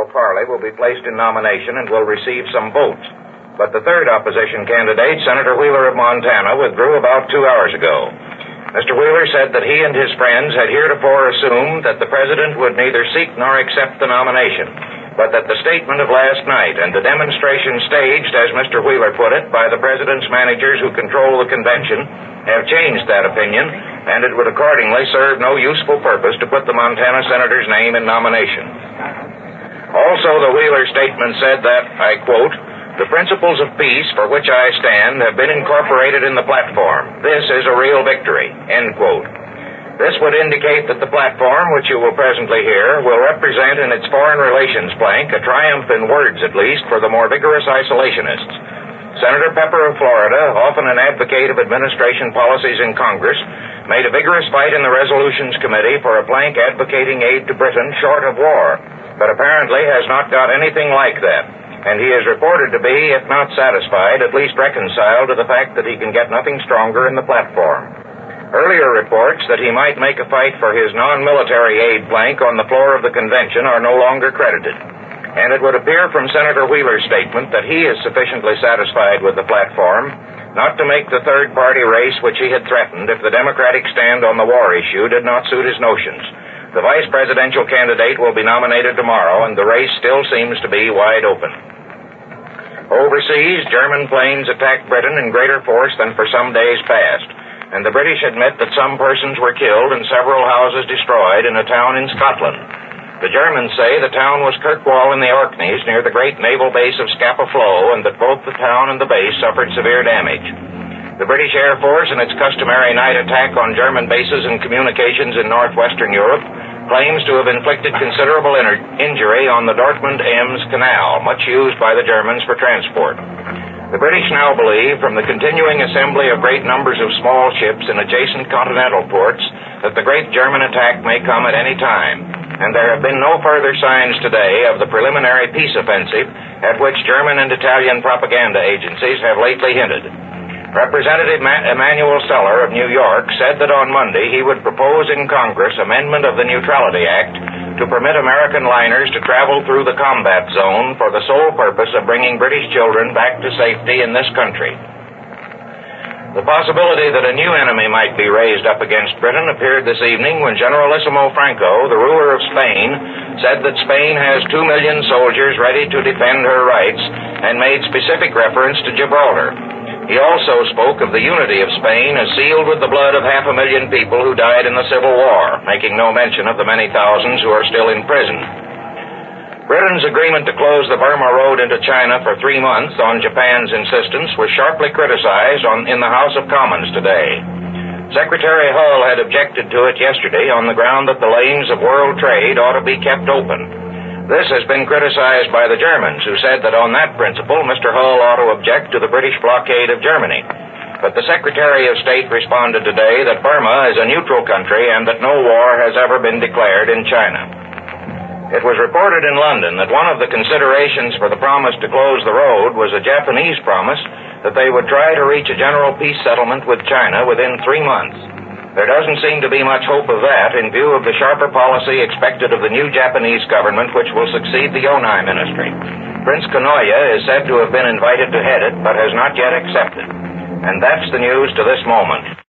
General Farley will be placed in nomination and will receive some votes. But the third opposition candidate, Senator Wheeler of Montana, withdrew about 2 hours ago. Mr. Wheeler said that he and his friends had heretofore assumed that the president would neither seek nor accept the nomination, but that the statement of last night and the demonstration staged, as Mr. Wheeler put it, by the president's managers who control the convention have changed that opinion, and it would accordingly serve no useful purpose to put the Montana senator's name in nomination. Also, the Wheeler statement said that, I quote, "The principles of peace for which I stand have been incorporated in the platform. This is a real victory," end quote. This would indicate that the platform, which you will presently hear, will represent in its foreign relations plank a triumph in words, at least, for the more vigorous isolationists. Senator Pepper of Florida, often an advocate of administration policies in Congress, made a vigorous fight in the Resolutions Committee for a plank advocating aid to Britain short of war, but apparently has not got anything like that. And he is reported to be, if not satisfied, at least reconciled to the fact that he can get nothing stronger in the platform. Earlier reports that he might make a fight for his non-military aid plank on the floor of the convention are no longer credited. And it would appear from Senator Wheeler's statement that he is sufficiently satisfied with the platform not to make the third-party race which he had threatened if the Democratic stand on the war issue did not suit his notions. The vice presidential candidate will be nominated tomorrow, and the race still seems to be wide open. Overseas, German planes attacked Britain in greater force than for some days past, and the British admit that some persons were killed and several houses destroyed in a town in Scotland. The Germans say the town was Kirkwall in the Orkneys near the great naval base of Scapa Flow, and that both the town and the base suffered severe damage. The British Air Force, in its customary night attack on German bases and communications in northwestern Europe, claims to have inflicted considerable injury on the Dortmund-Ems Canal, much used by the Germans for transport. The British now believe, from the continuing assembly of great numbers of small ships in adjacent continental ports, that the great German attack may come at any time, and there have been no further signs today of the preliminary peace offensive at which German and Italian propaganda agencies have lately hinted. Representative Emanuel Seller of New York said that on Monday he would propose in Congress amendment of the Neutrality Act to permit American liners to travel through the combat zone for the sole purpose of bringing British children back to safety in this country. The possibility that a new enemy might be raised up against Britain appeared this evening when Generalissimo Franco, the ruler of Spain, said that Spain has 2 million soldiers ready to defend her rights and made specific reference to Gibraltar. He also spoke of the unity of Spain as sealed with the blood of 500,000 people who died in the Civil War, making no mention of the many thousands who are still in prison. Britain's agreement to close the Burma Road into China for 3 months on Japan's insistence was sharply criticized in the House of Commons today. Secretary Hull had objected to it yesterday on the ground that the lanes of world trade ought to be kept open. This has been criticized by the Germans, who said that on that principle, Mr. Hull ought to object to the British blockade of Germany. But the Secretary of State responded today that Burma is a neutral country and that no war has ever been declared in China. It was reported in London that one of the considerations for the promise to close the road was a Japanese promise that they would try to reach a general peace settlement with China within 3 months. There doesn't seem to be much hope of that in view of the sharper policy expected of the new Japanese government which will succeed the Yonai ministry. Prince Konoye is said to have been invited to head it, but has not yet accepted. And that's the news to this moment.